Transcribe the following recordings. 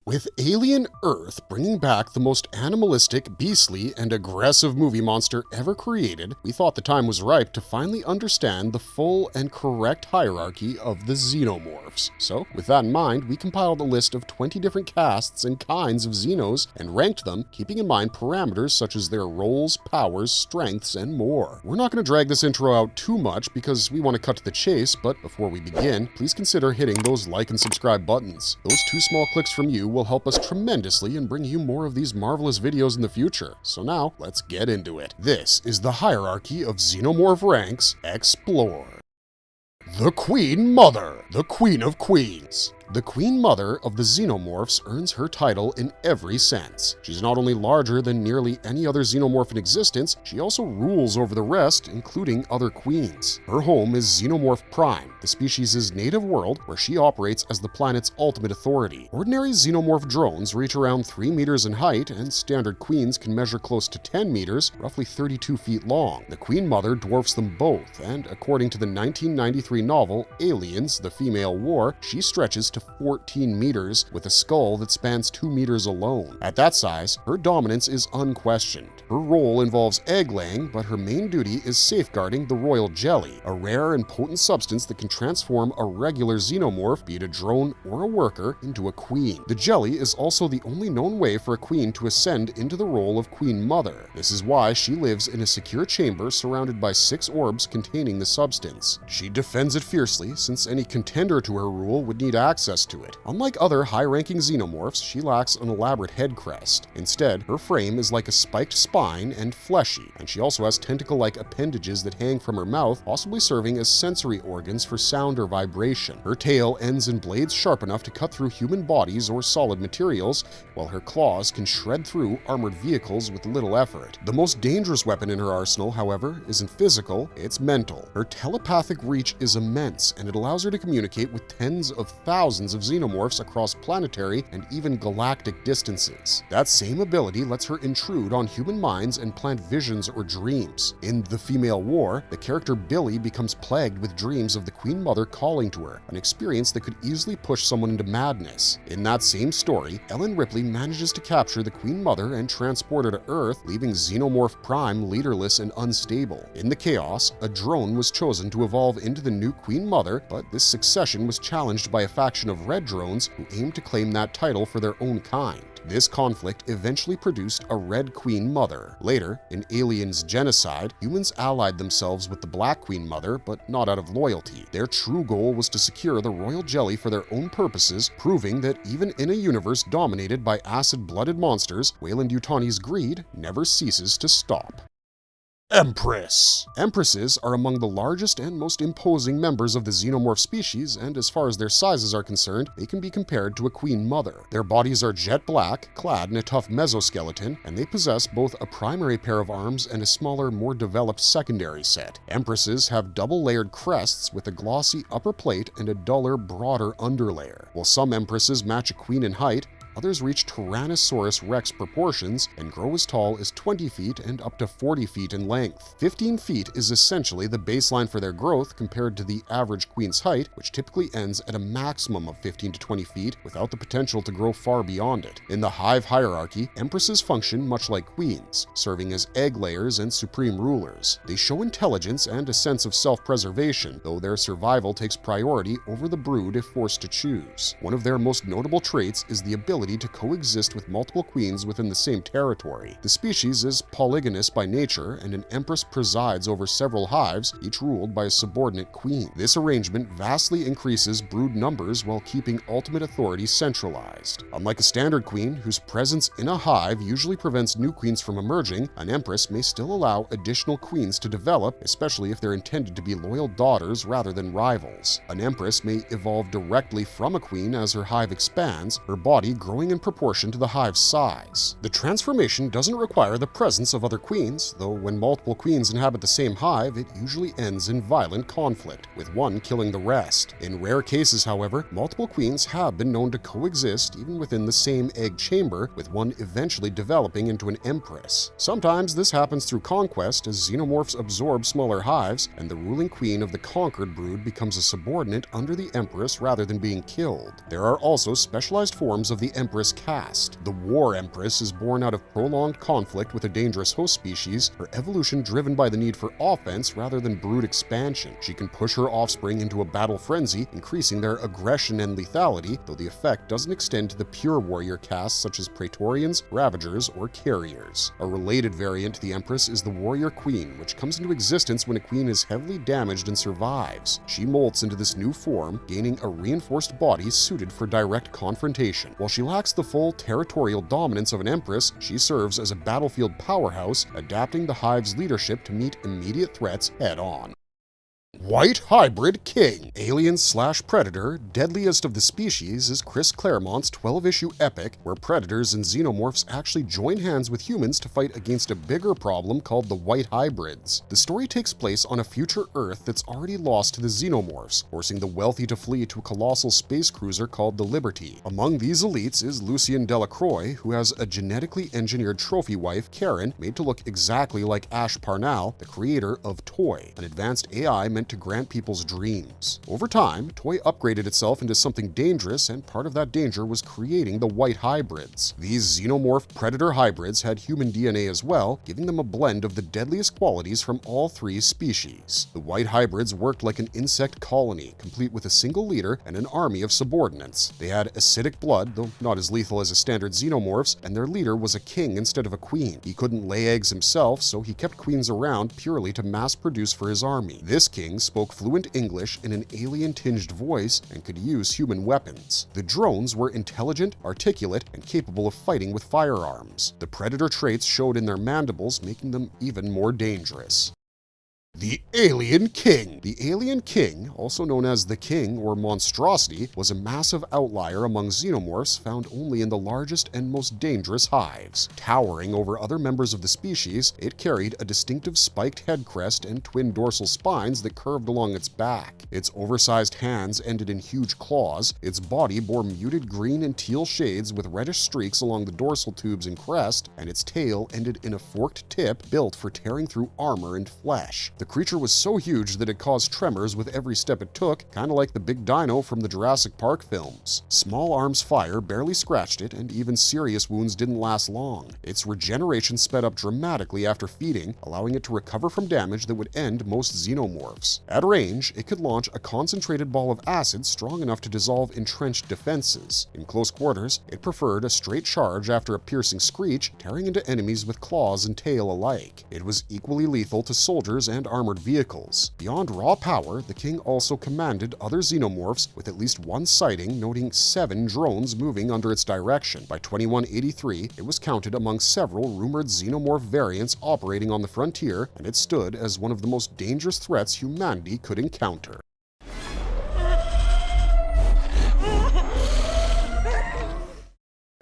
With Alien Earth bringing back the most animalistic, beastly, and aggressive movie monster ever created, we thought the time was ripe to finally understand the full and correct hierarchy of the Xenomorphs. So, with that in mind, we compiled a list of 20 different casts and kinds of Xenos and ranked them, keeping in mind parameters such as their roles, powers, strengths, and more. We're not going to drag this intro out too much because we want to cut to the chase, but before we begin, please consider hitting those like and subscribe buttons. Those two small clicks from you will help us tremendously and bring you more of these marvelous videos in the future. So now, let's get into it. This is the hierarchy of Xenomorph ranks. Explore. The Queen Mother, the Queen of Queens. The Queen Mother of the Xenomorphs earns her title in every sense. She's not only larger than nearly any other Xenomorph in existence, she also rules over the rest, including other queens. Her home is Xenomorph Prime, the species' native world, where she operates as the planet's ultimate authority. Ordinary Xenomorph drones reach around 3 meters in height, and standard queens can measure close to 10 meters, roughly 32 feet long. The Queen Mother dwarfs them both, and according to the 1993 novel Aliens, the Female War, she stretches to 14 meters with a skull that spans 2 meters alone. At that size, her dominance is unquestioned. Her role involves egg laying, but her main duty is safeguarding the royal jelly, a rare and potent substance that can transform a regular Xenomorph, be it a drone or a worker, into a queen. The jelly is also the only known way for a queen to ascend into the role of Queen Mother. This is why she lives in a secure chamber surrounded by 6 orbs containing the substance. She defends it fiercely, since any contender to her rule would need access to it. Unlike other high-ranking Xenomorphs, she lacks an elaborate head crest. Instead, her frame is like a spiked spine and fleshy, and she also has tentacle-like appendages that hang from her mouth, possibly serving as sensory organs for sound or vibration. Her tail ends in blades sharp enough to cut through human bodies or solid materials, while her claws can shred through armored vehicles with little effort. The most dangerous weapon in her arsenal, however, isn't physical, it's mental. Her telepathic reach is immense, and it allows her to communicate with tens of thousands of Xenomorphs across planetary and even galactic distances. That same ability lets her intrude on human minds and plant visions or dreams. In The Female War, the character Billy becomes plagued with dreams of the Queen Mother calling to her, an experience that could easily push someone into madness. In that same story, Ellen Ripley manages to capture the Queen Mother and transport her to Earth, leaving Xenomorph Prime leaderless and unstable. In the chaos, a drone was chosen to evolve into the new Queen Mother, but this succession was challenged by a faction of red drones who aimed to claim that title for their own kind. This conflict eventually produced a Red Queen Mother. Later, in Aliens Genocide, humans allied themselves with the Black Queen Mother, but not out of loyalty. Their true goal was to secure the royal jelly for their own purposes, proving that even in a universe dominated by acid-blooded monsters, Weyland-Yutani's greed never ceases to stop. Empress. Empresses are among the largest and most imposing members of the Xenomorph species, and as far as their sizes are concerned, they can be compared to a Queen Mother. Their bodies are jet black, clad in a tough mesoskeleton, and they possess both a primary pair of arms and a smaller, more developed secondary set. Empresses have double-layered crests with a glossy upper plate and a duller, broader underlayer. While some Empresses match a queen in height, others reach Tyrannosaurus rex proportions and grow as tall as 20 feet and up to 40 feet in length. 15 feet is essentially the baseline for their growth compared to the average queen's height, which typically ends at a maximum of 15 to 20 feet without the potential to grow far beyond it. In the Hive hierarchy, Empresses function much like queens, serving as egg layers and supreme rulers. They show intelligence and a sense of self-preservation, though their survival takes priority over the brood if forced to choose. One of their most notable traits is the ability to coexist with multiple queens within the same territory. The species is polygynous by nature, and an empress presides over several hives, each ruled by a subordinate queen. This arrangement vastly increases brood numbers while keeping ultimate authority centralized. Unlike a standard queen, whose presence in a hive usually prevents new queens from emerging, an empress may still allow additional queens to develop, especially if they're intended to be loyal daughters rather than rivals. An empress may evolve directly from a queen as her hive expands, her body growing in proportion to the hive's size. The transformation doesn't require the presence of other queens, though when multiple queens inhabit the same hive, it usually ends in violent conflict, with one killing the rest. In rare cases, however, multiple queens have been known to coexist even within the same egg chamber, with one eventually developing into an empress. Sometimes this happens through conquest, as Xenomorphs absorb smaller hives, and the ruling queen of the conquered brood becomes a subordinate under the empress rather than being killed. There are also specialized forms of the Empress caste. The War Empress is born out of prolonged conflict with a dangerous host species, her evolution driven by the need for offense rather than brood expansion. She can push her offspring into a battle frenzy, increasing their aggression and lethality, though the effect doesn't extend to the pure warrior castes such as Praetorians, Ravagers, or Carriers. A related variant to the Empress is the Warrior Queen, which comes into existence when a queen is heavily damaged and survives. She molts into this new form, gaining a reinforced body suited for direct confrontation. While she lacks the full territorial dominance of an Empress, she serves as a battlefield powerhouse, adapting the Hive's leadership to meet immediate threats head-on. White Hybrid King. Alien/Predator, deadliest of the species, is Chris Claremont's 12-issue epic where predators and xenomorphs actually join hands with humans to fight against a bigger problem called the White Hybrids. The story takes place on a future Earth that's already lost to the Xenomorphs, forcing the wealthy to flee to a colossal space cruiser called the Liberty. Among these elites is Lucien Delacroix, who has a genetically engineered trophy wife, Karen, made to look exactly like Ash Parnell, the creator of Toy, an advanced AI meant to grant people's dreams. Over time, Toy upgraded itself into something dangerous, and part of that danger was creating the White Hybrids. These xenomorph predator hybrids had human DNA as well, giving them a blend of the deadliest qualities from all three species. The White Hybrids worked like an insect colony, complete with a single leader and an army of subordinates. They had acidic blood, though not as lethal as a standard xenomorphs, and their leader was a king instead of a queen. He couldn't lay eggs himself, so he kept queens around purely to mass produce for his army. This king spoke fluent English in an alien-tinged voice and could use human weapons. The drones were intelligent, articulate, and capable of fighting with firearms. The predator traits showed in their mandibles, making them even more dangerous. The Alien King. The Alien King, also known as the King or Monstrosity, was a massive outlier among xenomorphs found only in the largest and most dangerous hives. Towering over other members of the species, it carried a distinctive spiked head crest and twin dorsal spines that curved along its back. Its oversized hands ended in huge claws, its body bore muted green and teal shades with reddish streaks along the dorsal tubes and crest, and its tail ended in a forked tip built for tearing through armor and flesh. The creature was so huge that it caused tremors with every step it took, kind of like the big dino from the Jurassic Park films. Small arms fire barely scratched it, and even serious wounds didn't last long. Its regeneration sped up dramatically after feeding, allowing it to recover from damage that would end most xenomorphs. At range, it could launch a concentrated ball of acid strong enough to dissolve entrenched defenses. In close quarters, it preferred a straight charge after a piercing screech, tearing into enemies with claws and tail alike. It was equally lethal to soldiers and armored vehicles. Beyond raw power, the King also commanded other xenomorphs, with at least one sighting noting 7 drones moving under its direction. By 2183, it was counted among several rumored xenomorph variants operating on the frontier, and it stood as one of the most dangerous threats humanity could encounter.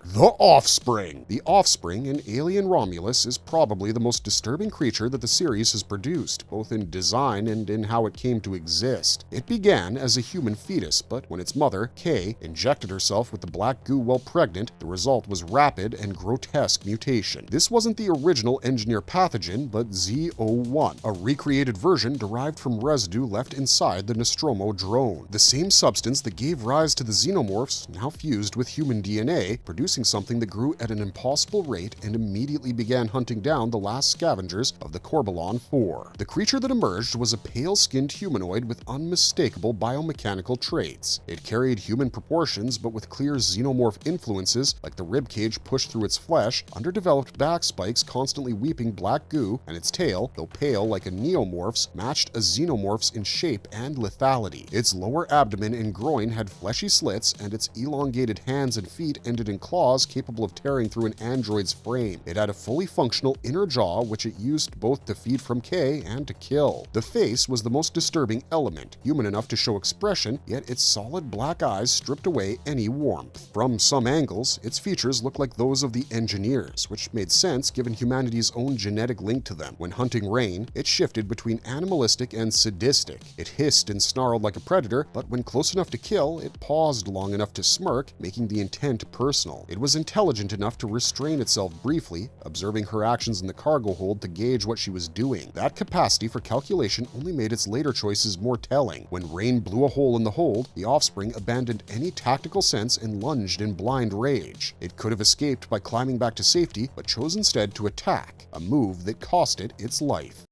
The Offspring. The Offspring in Alien Romulus is probably the most disturbing creature that the series has produced, both in design and in how it came to exist. It began as a human fetus, but when its mother, Kay, injected herself with the black goo while pregnant, the result was rapid and grotesque mutation. This wasn't the original engineer pathogen, but Z01, a recreated version derived from residue left inside the Nostromo drone. The same substance that gave rise to the xenomorphs now fused with human DNA, producing something that grew at an impossible rate and immediately began hunting down the last scavengers of the Corbalon 4. The creature that emerged was a pale-skinned humanoid with unmistakable biomechanical traits. It carried human proportions but with clear xenomorph influences like the ribcage pushed through its flesh, underdeveloped back spikes constantly weeping black goo, and its tail, though pale like a neomorph's, matched a xenomorph's in shape and lethality. Its lower abdomen and groin had fleshy slits, and its elongated hands and feet ended in claws capable of tearing through an android's frame. It had a fully functional inner jaw, which it used both to feed from K and to kill. The face was the most disturbing element, human enough to show expression, yet its solid black eyes stripped away any warmth. From some angles, its features looked like those of the engineers, which made sense given humanity's own genetic link to them. When hunting Rain, it shifted between animalistic and sadistic. It hissed and snarled like a predator, but when close enough to kill, it paused long enough to smirk, making the intent personal. It was intelligent enough to restrain itself briefly, observing her actions in the cargo hold to gauge what she was doing. That capacity for calculation only made its later choices more telling. When rain blew a hole in the hold, the Offspring abandoned any tactical sense and lunged in blind rage. It could have escaped by climbing back to safety, but chose instead to attack, a move that cost it its life.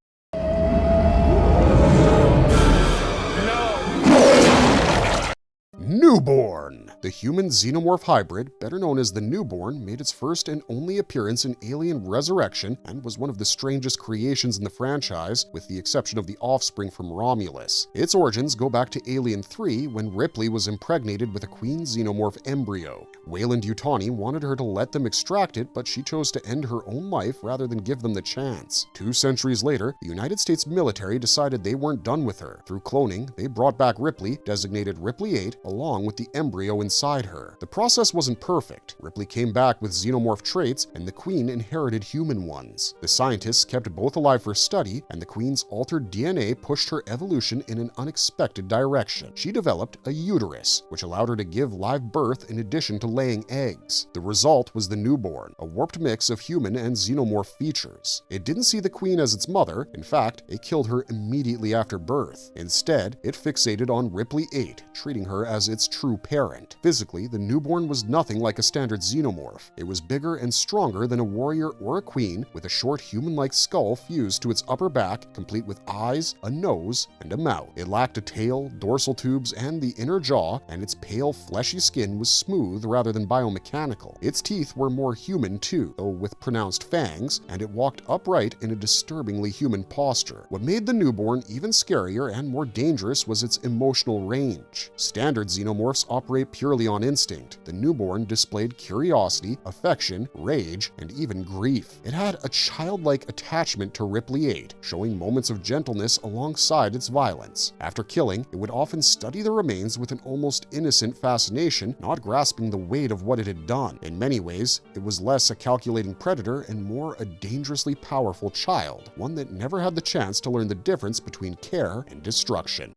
Newborn! The human Xenomorph hybrid, better known as the Newborn, made its first and only appearance in Alien Resurrection and was one of the strangest creations in the franchise, with the exception of the Offspring from Romulus. Its origins go back to Alien 3 when Ripley was impregnated with a Queen Xenomorph embryo. Weyland-Yutani wanted her to let them extract it, but she chose to end her own life rather than give them the chance. 2 centuries later, the United States military decided they weren't done with her. Through cloning, they brought back Ripley, designated Ripley 8, along with the embryo inside her. The process wasn't perfect. Ripley came back with xenomorph traits, and the Queen inherited human ones. The scientists kept both alive for study, and the Queen's altered DNA pushed her evolution in an unexpected direction. She developed a uterus, which allowed her to give live birth in addition to laying eggs. The result was the Newborn, a warped mix of human and xenomorph features. It didn't see the Queen as its mother. In fact, it killed her immediately after birth. Instead, it fixated on Ripley 8, treating her as its true parent. Physically, the Newborn was nothing like a standard xenomorph. It was bigger and stronger than a warrior or a queen, with a short human-like skull fused to its upper back, complete with eyes, a nose, and a mouth. It lacked a tail, dorsal tubes, and the inner jaw, and its pale, fleshy skin was smooth rather than biomechanical. Its teeth were more human too, though with pronounced fangs, and it walked upright in a disturbingly human posture. What made the Newborn even scarier and more dangerous was its emotional range. Standard xenomorphs operate purely on instinct. The Newborn displayed curiosity, affection, rage, and even grief. It had a childlike attachment to Ripley 8, showing moments of gentleness alongside its violence. After killing, it would often study the remains with an almost innocent fascination, not grasping the weight of what it had done. In many ways, it was less a calculating predator and more a dangerously powerful child, one that never had the chance to learn the difference between care and destruction.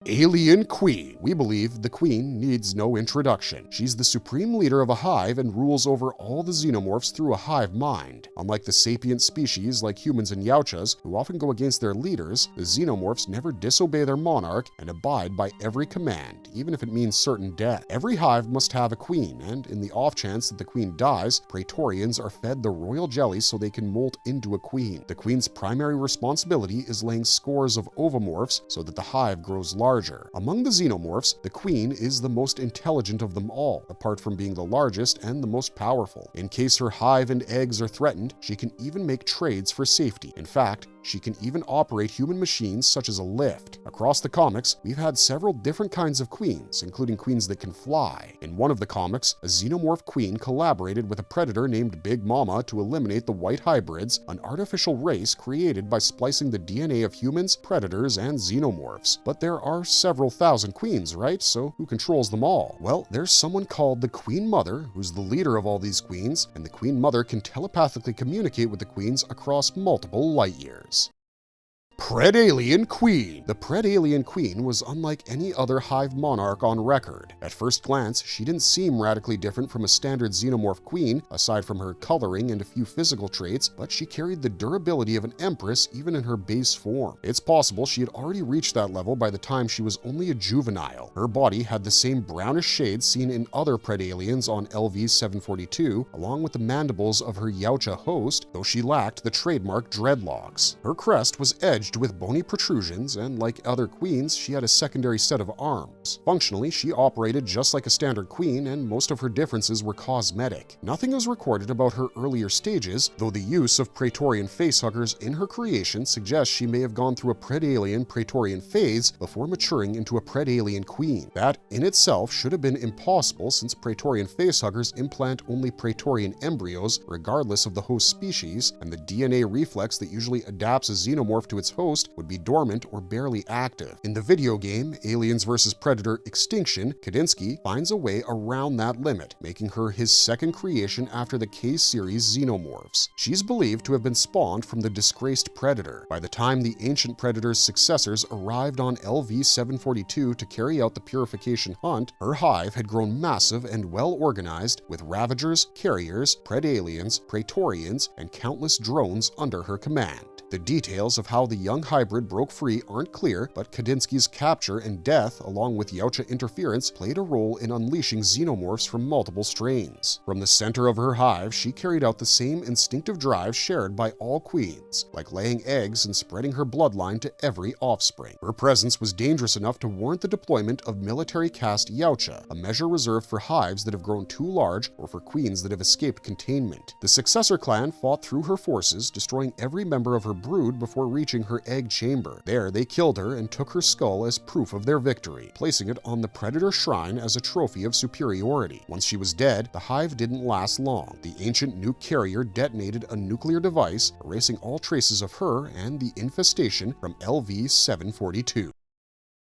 Alien Queen. We believe the Queen needs no introduction. She's the supreme leader of a hive and rules over all the xenomorphs through a hive mind. Unlike the sapient species like humans and Yautjas, who often go against their leaders, the xenomorphs never disobey their monarch and abide by every command, even if it means certain death. Every hive must have a queen, and in the off chance that the queen dies, Praetorians are fed the royal jelly so they can molt into a queen. The queen's primary responsibility is laying scores of ovomorphs so that the hive grows larger. Among the xenomorphs, the Queen is the most intelligent of them all, apart from being the largest and the most powerful. In case her hive and eggs are threatened, she can even make trades for safety. In fact, she can even operate human machines such as a lift. Across the comics, we've had several different kinds of queens, including queens that can fly. In one of the comics, a xenomorph queen collaborated with a predator named Big Mama to eliminate the white hybrids, an artificial race created by splicing the DNA of humans, predators, and xenomorphs. But there are several thousand queens, right? So who controls them all? Well, there's someone called the Queen Mother, who's the leader of all these queens, and the Queen Mother can telepathically communicate with the queens across multiple light years. Predalien Queen. The Predalien Queen was unlike any other hive monarch on record. At first glance, she didn't seem radically different from a standard xenomorph queen, aside from her coloring and a few physical traits, but she carried the durability of an Empress even in her base form. It's possible she had already reached that level by the time she was only a juvenile. Her body had the same brownish shades seen in other Predaliens on LV-742, along with the mandibles of her Yautja host, though she lacked the trademark dreadlocks. Her crest was edged with bony protrusions, and like other queens, she had a secondary set of arms. Functionally, she operated just like a standard queen, and most of her differences were cosmetic. Nothing was recorded about her earlier stages, though the use of Praetorian facehuggers in her creation suggests she may have gone through a Predalien Praetorian phase before maturing into a Predalien queen. That in itself should have been impossible, since Praetorian facehuggers implant only Praetorian embryos regardless of the host species, and the DNA reflex that usually adapts a xenomorph to its host would be dormant or barely active. In the video game Aliens vs. Predator Extinction, Kadinsky finds a way around that limit, making her his second creation after the K-series Xenomorphs. She's believed to have been spawned from the disgraced Predator. By the time the ancient Predator's successors arrived on LV-742 to carry out the purification hunt, her hive had grown massive and well-organized, with Ravagers, Carriers, Predaliens, Praetorians, and countless drones under her command. The details of how the young hybrid broke free aren't clear, but Kadinsky's capture and death, along with Yautja interference, played a role in unleashing xenomorphs from multiple strains. From the center of her hive, she carried out the same instinctive drive shared by all queens, like laying eggs and spreading her bloodline to every offspring. Her presence was dangerous enough to warrant the deployment of military caste Yautja, a measure reserved for hives that have grown too large or for queens that have escaped containment. The successor clan fought through her forces, destroying every member of her brood before reaching her egg chamber. There, they killed her and took her skull as proof of their victory, placing it on the Predator shrine as a trophy of superiority. Once she was dead, the hive didn't last long. The ancient nuke carrier detonated a nuclear device, erasing all traces of her and the infestation from LV-742.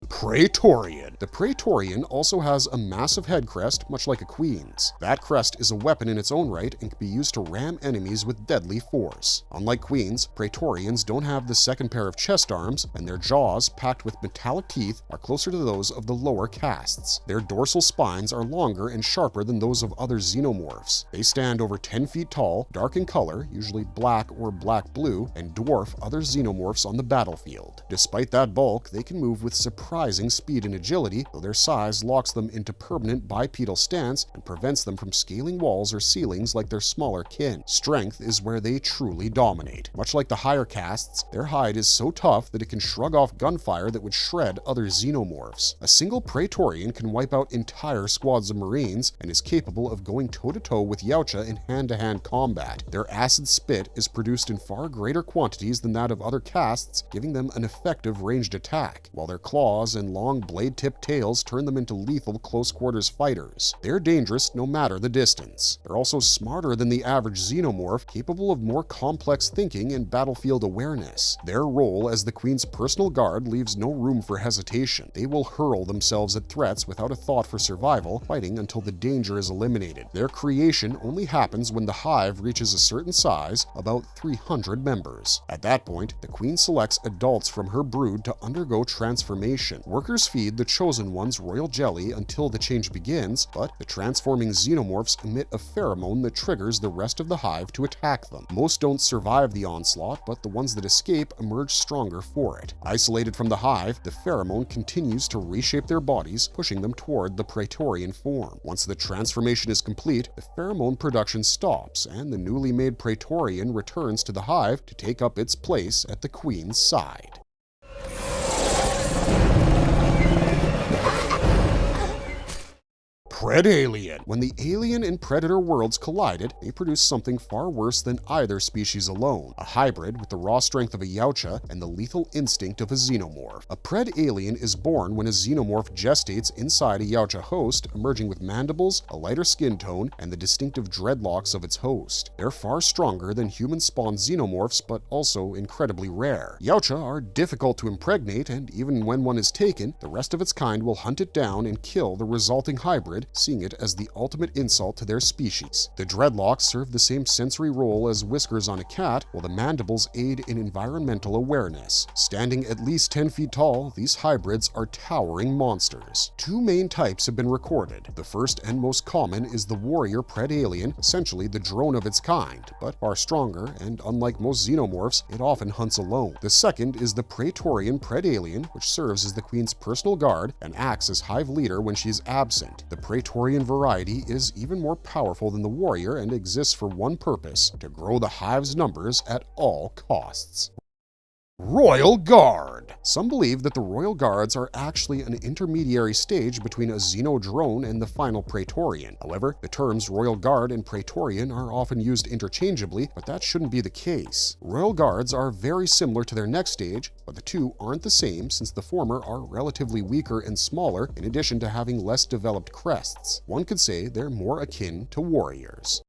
Praetorian. The Praetorian also has a massive head crest, much like a queen's. That crest is a weapon in its own right and can be used to ram enemies with deadly force. Unlike queens, Praetorians don't have the second pair of chest arms, and their jaws, packed with metallic teeth, are closer to those of the lower castes. Their dorsal spines are longer and sharper than those of other xenomorphs. They stand over 10 feet tall, dark in color, usually black or black-blue, and dwarf other xenomorphs on the battlefield. Despite that bulk, they can move with surprising speed and agility, though their size locks them into permanent bipedal stance and prevents them from scaling walls or ceilings like their smaller kin. Strength is where they truly dominate. Much like the higher castes, their hide is so tough that it can shrug off gunfire that would shred other xenomorphs. A single Praetorian can wipe out entire squads of Marines and is capable of going toe-to-toe with Yautja in hand-to-hand combat. Their acid spit is produced in far greater quantities than that of other castes, giving them an effective ranged attack, while their claws and long blade-tipped tails turn them into lethal close-quarters fighters. They're dangerous no matter the distance. They're also smarter than the average xenomorph, capable of more complex thinking and battlefield awareness. Their role as the Queen's personal guard leaves no room for hesitation. They will hurl themselves at threats without a thought for survival, fighting until the danger is eliminated. Their creation only happens when the hive reaches a certain size, about 300 members. At that point, the Queen selects adults from her brood to undergo transformation. Workers feed the chosen ones royal jelly until the change begins, but the transforming xenomorphs emit a pheromone that triggers the rest of the hive to attack them. Most don't survive the onslaught, but the ones that escape emerge stronger for it. Isolated from the hive, the pheromone continues to reshape their bodies, pushing them toward the Praetorian form. Once the transformation is complete, the pheromone production stops, and the newly made Praetorian returns to the hive to take up its place at the Queen's side. Predalien. When the alien and predator worlds collided, they produced something far worse than either species alone, a hybrid with the raw strength of a Yautja and the lethal instinct of a xenomorph. A Predalien is born when a xenomorph gestates inside a Yautja host, emerging with mandibles, a lighter skin tone, and the distinctive dreadlocks of its host. They're far stronger than human-spawned xenomorphs, but also incredibly rare. Yautja are difficult to impregnate, and even when one is taken, the rest of its kind will hunt it down and kill the resulting hybrid, seeing it as the ultimate insult to their species. The dreadlocks serve the same sensory role as whiskers on a cat, while the mandibles aid in environmental awareness. Standing at least 10 feet tall, these hybrids are towering monsters. Two main types have been recorded. The first and most common is the warrior Predalien, essentially the drone of its kind, but far stronger, and unlike most xenomorphs, it often hunts alone. The second is the Praetorian Predalien, which serves as the Queen's personal guard and acts as hive leader when she's absent. The Praetorian variety is even more powerful than the warrior and exists for one purpose: to grow the hive's numbers at all costs. Royal Guard. Some believe that the Royal Guards are actually an intermediary stage between a Xenodrone and the final Praetorian. However, the terms Royal Guard and Praetorian are often used interchangeably, but that shouldn't be the case. Royal Guards are very similar to their next stage, but the two aren't the same since the former are relatively weaker and smaller in addition to having less developed crests. One could say they're more akin to warriors.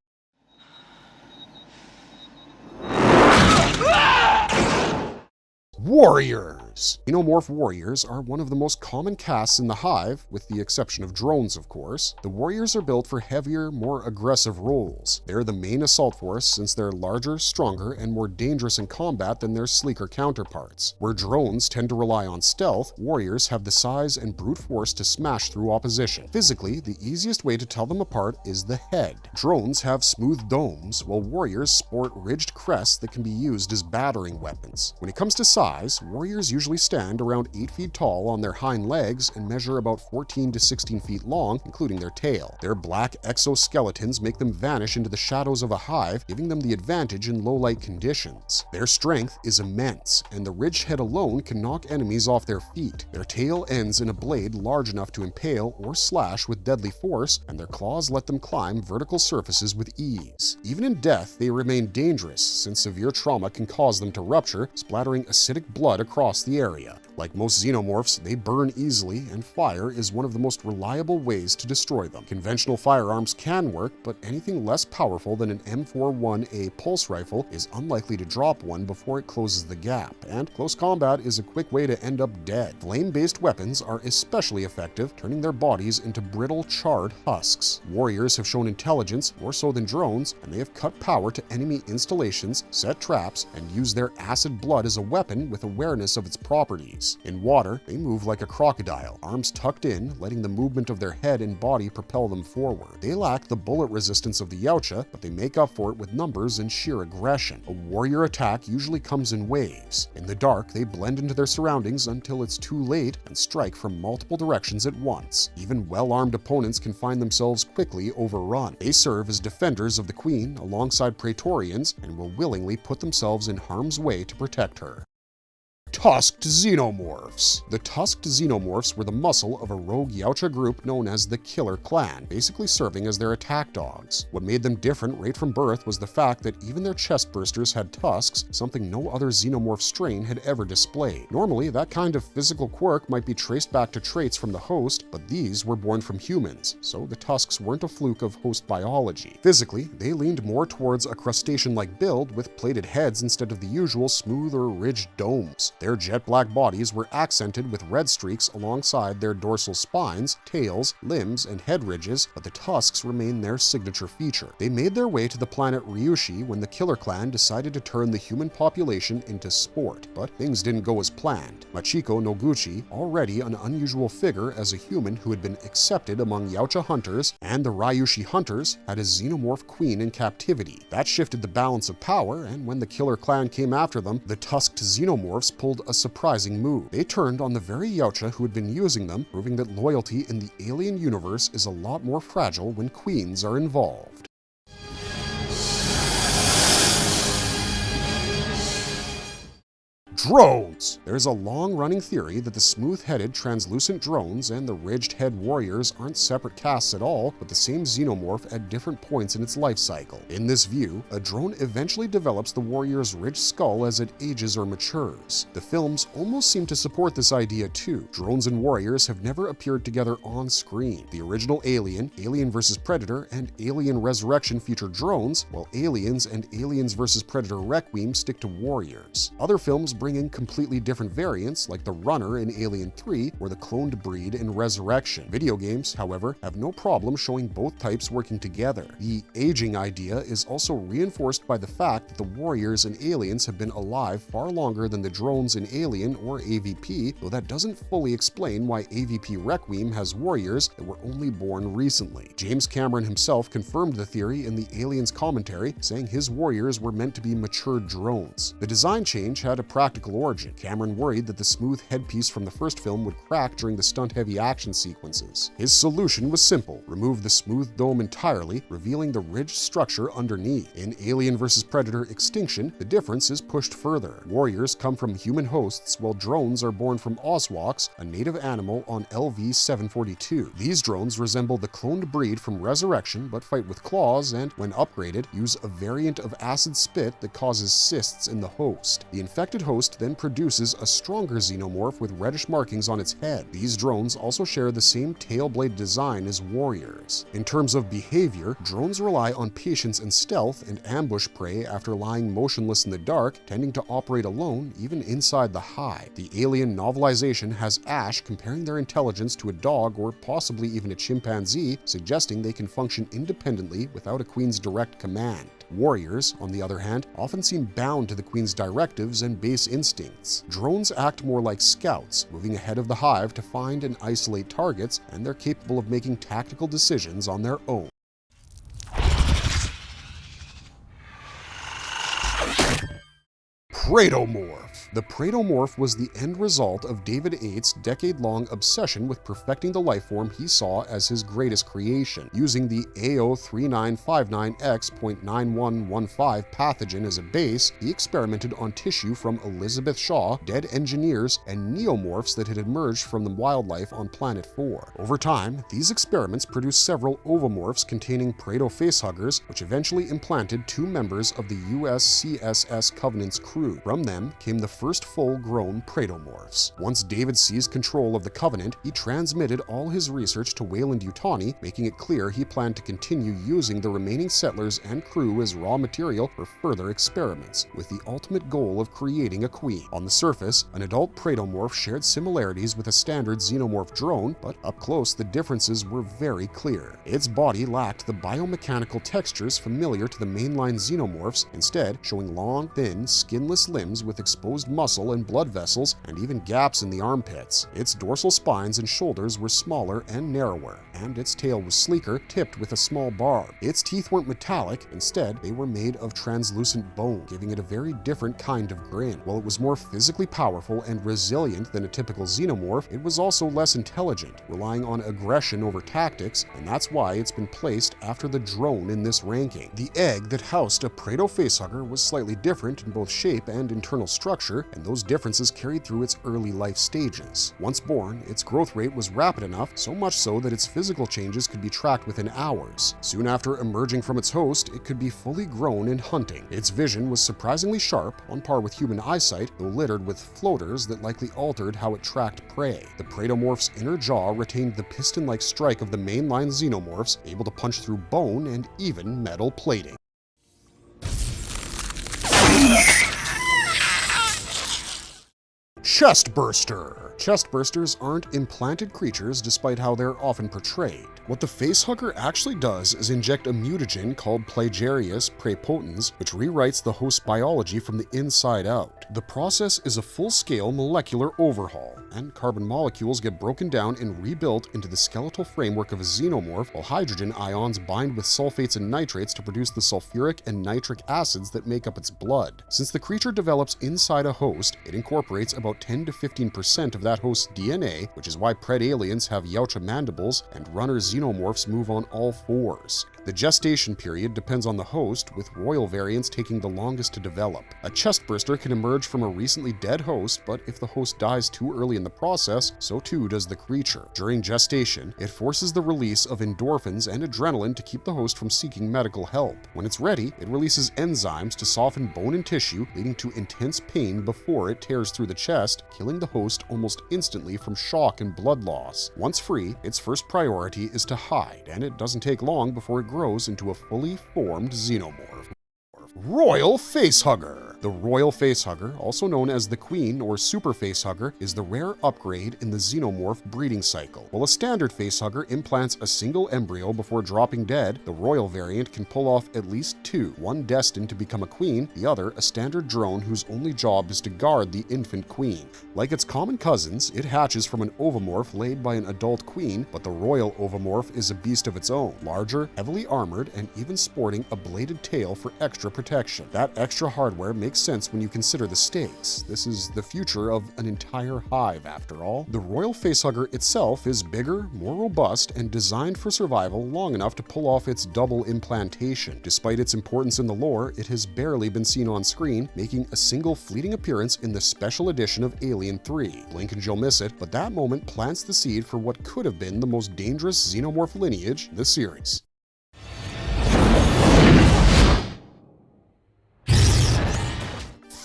Warriors! Xenomorph warriors are one of the most common casts in the Hive, with the exception of drones, of course. The warriors are built for heavier, more aggressive roles. They're the main assault force since they're larger, stronger, and more dangerous in combat than their sleeker counterparts. Where drones tend to rely on stealth, warriors have the size and brute force to smash through opposition. Physically, the easiest way to tell them apart is the head. Drones have smooth domes, while warriors sport ridged crests that can be used as battering weapons. When it comes to size, warriors usually stand around 8 feet tall on their hind legs and measure about 14 to 16 feet long, including their tail. Their black exoskeletons make them vanish into the shadows of a hive, giving them the advantage in low-light conditions. Their strength is immense, and the ridged head alone can knock enemies off their feet. Their tail ends in a blade large enough to impale or slash with deadly force, and their claws let them climb vertical surfaces with ease. Even in death, they remain dangerous, since severe trauma can cause them to rupture, splattering acidic blood across the area. Like most xenomorphs, they burn easily, and fire is one of the most reliable ways to destroy them. Conventional firearms can work, but anything less powerful than an M41A pulse rifle is unlikely to drop one before it closes the gap, and close combat is a quick way to end up dead. Flame-based weapons are especially effective, turning their bodies into brittle, charred husks. Warriors have shown intelligence, more so than drones, and they have cut power to enemy installations, set traps, and use their acid blood as a weapon with awareness of its properties. In water, they move like a crocodile, arms tucked in, letting the movement of their head and body propel them forward. They lack the bullet resistance of the Yautja, but they make up for it with numbers and sheer aggression. A warrior attack usually comes in waves. In the dark, they blend into their surroundings until it's too late and strike from multiple directions at once. Even well-armed opponents can find themselves quickly overrun. They serve as defenders of the Queen alongside Praetorians and will willingly put themselves in harm's way to protect her. Tusked Xenomorphs. The Tusked Xenomorphs were the muscle of a rogue Yautja group known as the Killer Clan, basically serving as their attack dogs. What made them different right from birth was the fact that even their chestbursters had tusks, something no other xenomorph strain had ever displayed. Normally, that kind of physical quirk might be traced back to traits from the host, but these were born from humans, so the tusks weren't a fluke of host biology. Physically, they leaned more towards a crustacean-like build with plated heads instead of the usual smooth or ridged domes. Their jet black bodies were accented with red streaks alongside their dorsal spines, tails, limbs, and head ridges, but the tusks remain their signature feature. They made their way to the planet Ryushi when the Killer Clan decided to turn the human population into sport, but things didn't go as planned. Machiko Noguchi, already an unusual figure as a human who had been accepted among Yautja hunters, and the Ryushi hunters had a xenomorph queen in captivity. That shifted the balance of power, and when the Killer Clan came after them, the Tusked Xenomorphs pulled a surprising move. They turned on the very Yautja who had been using them, proving that loyalty in the alien universe is a lot more fragile when queens are involved. Drones! There's a long-running theory that the smooth-headed, translucent drones and the ridged-head warriors aren't separate castes at all, but the same xenomorph at different points in its life cycle. In this view, a drone eventually develops the warrior's ridged skull as it ages or matures. The films almost seem to support this idea too. Drones and warriors have never appeared together on screen. The original Alien, Alien vs. Predator, and Alien Resurrection feature drones, while Aliens and Aliens vs. Predator Requiem stick to warriors. Other films bring in completely different variants, like the Runner in Alien 3 or the cloned breed in Resurrection. Video games, however, have no problem showing both types working together. The aging idea is also reinforced by the fact that the warriors in Aliens have been alive far longer than the drones in Alien or AVP, though that doesn't fully explain why AVP Requiem has warriors that were only born recently. James Cameron himself confirmed the theory in the Aliens commentary, saying his warriors were meant to be matured drones. The design change had a practical origin. Cameron worried that the smooth headpiece from the first film would crack during the stunt-heavy action sequences. His solution was simple: remove the smooth dome entirely, revealing the ridged structure underneath. In Alien vs. Predator Extinction, the difference is pushed further. Warriors come from human hosts, while drones are born from Oswoks, a native animal on LV-742. These drones resemble the cloned breed from Resurrection, but fight with claws and, when upgraded, use a variant of acid spit that causes cysts in the host. The infected host host then produces a stronger xenomorph with reddish markings on its head. These drones also share the same tail blade design as warriors. In terms of behavior, drones rely on patience and stealth and ambush prey after lying motionless in the dark, tending to operate alone even inside the hive. The Alien novelization has Ash comparing their intelligence to a dog or possibly even a chimpanzee, suggesting they can function independently without a queen's direct command. Warriors, on the other hand, often seem bound to the queen's directives and base instincts. Drones act more like scouts, moving ahead of the hive to find and isolate targets, and they're capable of making tactical decisions on their own. Praetomorph. The Praetomorph was the end result of David Eights' decade-long obsession with perfecting the lifeform he saw as his greatest creation. Using the AO3959X.9115 pathogen as a base, he experimented on tissue from Elizabeth Shaw, dead engineers, and neomorphs that had emerged from the wildlife on Planet 4. Over time, these experiments produced several ovomorphs containing Praeto facehuggers, which eventually implanted 2 members of the USCSS Covenant's crew. From them came the first full-grown Praetomorphs. Once David seized control of the Covenant, he transmitted all his research to Weyland-Yutani, making it clear he planned to continue using the remaining settlers and crew as raw material for further experiments, with the ultimate goal of creating a queen. On the surface, an adult Praetomorph shared similarities with a standard Xenomorph drone, but up close the differences were very clear. Its body lacked the biomechanical textures familiar to the mainline Xenomorphs, instead showing long, thin, skinless limbs with exposed muscle and blood vessels, and even gaps in the armpits. Its dorsal spines and shoulders were smaller and narrower, and its tail was sleeker, tipped with a small barb. Its teeth weren't metallic, instead they were made of translucent bone, giving it a very different kind of grin. While it was more physically powerful and resilient than a typical Xenomorph, it was also less intelligent, relying on aggression over tactics, and that's why it's been placed after the drone in this ranking. The egg that housed a Praeto facehugger was slightly different in both shape and internal structure, and those differences carried through its early life stages. Once born, its growth rate was rapid enough, so much so that its physical changes could be tracked within hours. Soon after emerging from its host, it could be fully grown in hunting. Its vision was surprisingly sharp, on par with human eyesight, though littered with floaters that likely altered how it tracked prey. The Praetomorph's inner jaw retained the piston-like strike of the mainline Xenomorphs, able to punch through bone and even metal plating. Chestburster. Chestbursters aren't implanted creatures despite how they're often portrayed. What the facehugger actually does is inject a mutagen called Plagiarius praepotens, which rewrites the host's biology from the inside out. The process is a full-scale molecular overhaul, and carbon molecules get broken down and rebuilt into the skeletal framework of a xenomorph, while hydrogen ions bind with sulfates and nitrates to produce the sulfuric and nitric acids that make up its blood. Since the creature develops inside a host, it incorporates about 10 to 15% of that host's DNA, which is why Predaliens have Yautja mandibles and runner xenomorphs move on all fours. The gestation period depends on the host, with royal variants taking the longest to develop. A chestburster can emerge from a recently dead host, but if the host dies too early in the process, so too does the creature. During gestation, it forces the release of endorphins and adrenaline to keep the host from seeking medical help. When it's ready, it releases enzymes to soften bone and tissue, leading to intense pain before it tears through the chest, killing the host almost instantly from shock and blood loss. Once free, its first priority is to hide, and it doesn't take long before it grows into a fully formed xenomorph. Royal Facehugger. The Royal Facehugger, also known as the Queen or Super Facehugger, is the rare upgrade in the xenomorph breeding cycle. While a standard facehugger implants a single embryo before dropping dead, the Royal variant can pull off at least 2, one destined to become a queen, the other a standard drone whose only job is to guard the infant queen. Like its common cousins, it hatches from an ovomorph laid by an adult queen, but the Royal Ovomorph is a beast of its own, larger, heavily armored, and even sporting a bladed tail for extra protection. That extra hardware makes sense when you consider the stakes. This is the future of an entire hive, after all. The Royal Facehugger itself is bigger, more robust, and designed for survival long enough to pull off its double implantation. Despite its importance in the lore, it has barely been seen on screen, making a single fleeting appearance in the special edition of Alien 3. Blink and you'll miss it, but that moment plants the seed for what could have been the most dangerous xenomorph lineage in the series.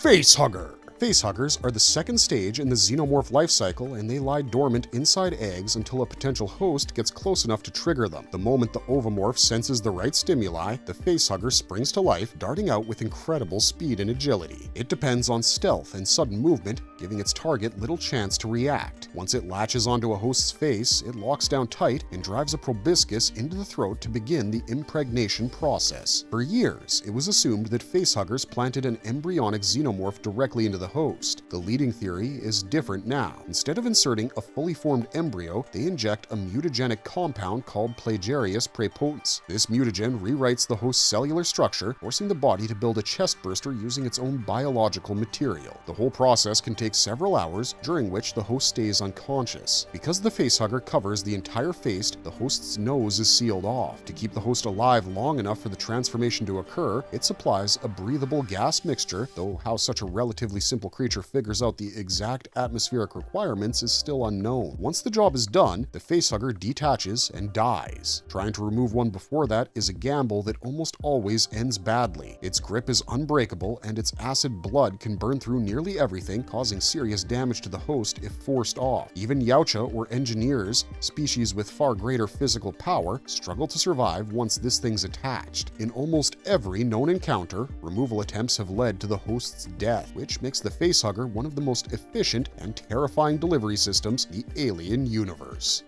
Facehugger. Facehuggers are the second stage in the xenomorph life cycle, and they lie dormant inside eggs until a potential host gets close enough to trigger them. The moment the ovomorph senses the right stimuli, the facehugger springs to life, darting out with incredible speed and agility. It depends on stealth and sudden movement, giving its target little chance to react. Once it latches onto a host's face, it locks down tight and drives a proboscis into the throat to begin the impregnation process. For years, it was assumed that facehuggers planted an embryonic xenomorph directly into the host. The leading theory is different now. Instead of inserting a fully formed embryo, they inject a mutagenic compound called Plagiarius praepotens. This mutagen rewrites the host's cellular structure, forcing the body to build a chestburster using its own biological material. The whole process can take several hours, during which the host stays unconscious. Because the facehugger covers the entire face, the host's nose is sealed off. To keep the host alive long enough for the transformation to occur, it supplies a breathable gas mixture, though how such a relatively simple creature figures out the exact atmospheric requirements is still unknown. Once the job is done, the facehugger detaches and dies. Trying to remove one before that is a gamble that almost always ends badly. Its grip is unbreakable, and its acid blood can burn through nearly everything, causing serious damage to the host if forced off. Even Yautja or engineers, species with far greater physical power, struggle to survive once this thing's attached. In almost every known encounter, removal attempts have led to the host's death, which makes the facehugger one of the most efficient and terrifying delivery systems in the alien universe.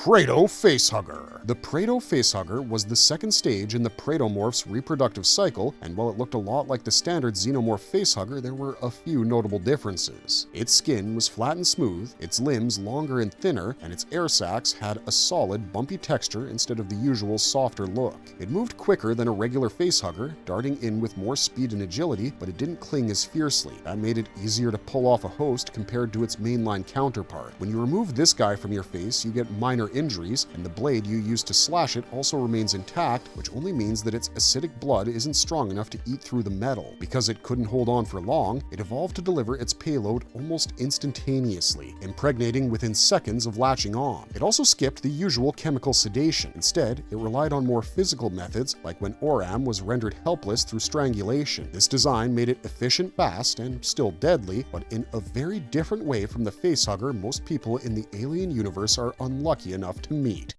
Praeto Facehugger. The Praeto Facehugger was the second stage in the Praetomorph's reproductive cycle, and while it looked a lot like the standard Xenomorph Facehugger, there were a few notable differences. Its skin was flat and smooth, its limbs longer and thinner, and its air sacs had a solid, bumpy texture instead of the usual softer look. It moved quicker than a regular facehugger, darting in with more speed and agility, but it didn't cling as fiercely. That made it easier to pull off a host compared to its mainline counterpart. When you remove this guy from your face, you get minor injuries, and the blade you use to slash it also remains intact, which only means that its acidic blood isn't strong enough to eat through the metal. Because it couldn't hold on for long, it evolved to deliver its payload almost instantaneously, impregnating within seconds of latching on. It also skipped the usual chemical sedation. Instead, it relied on more physical methods, like when Oram was rendered helpless through strangulation. This design made it efficient, fast, and still deadly, but in a very different way from the facehugger most people in the alien universe are unlucky enough to meet.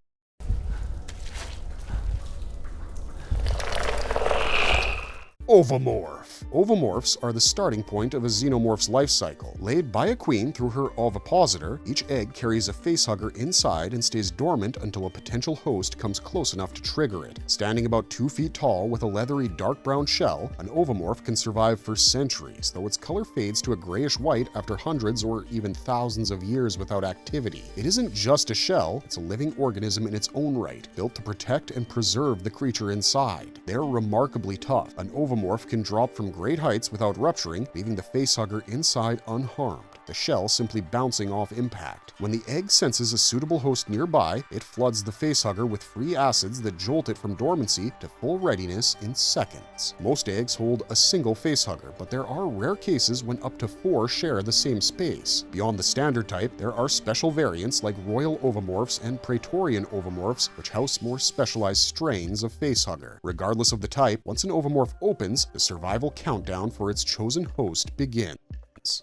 Ovomorph. Ovomorphs are the starting point of a xenomorph's life cycle. Laid by a queen through her ovipositor, each egg carries a facehugger inside and stays dormant until a potential host comes close enough to trigger it. Standing about 2 feet tall with a leathery dark brown shell, an ovomorph can survive for centuries, though its color fades to a grayish white after hundreds or even thousands of years without activity. It isn't just a shell, it's a living organism in its own right, built to protect and preserve the creature inside. They're remarkably tough. An ovomorph can drop from great heights without rupturing, leaving the facehugger inside unharmed, the shell simply bouncing off impact. When the egg senses a suitable host nearby, it floods the facehugger with free acids that jolt it from dormancy to full readiness in seconds. Most eggs hold a single facehugger, but there are rare cases when up to 4 share the same space. Beyond the standard type, there are special variants like royal ovomorphs and Praetorian ovomorphs, which house more specialized strains of facehugger. Regardless of the type, once an ovomorph opens, the survival countdown for its chosen host begins.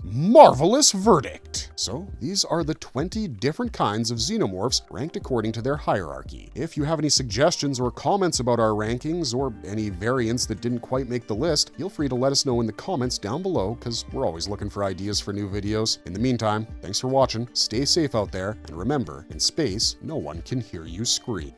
Marvelous verdict! So these are the 20 different kinds of xenomorphs ranked according to their hierarchy. If you have any suggestions or comments about our rankings or any variants that didn't quite make the list, feel free to let us know in the comments down below, because we're always looking for ideas for new videos. In the meantime, thanks for watching, stay safe out there, and remember, in space, no one can hear you scream.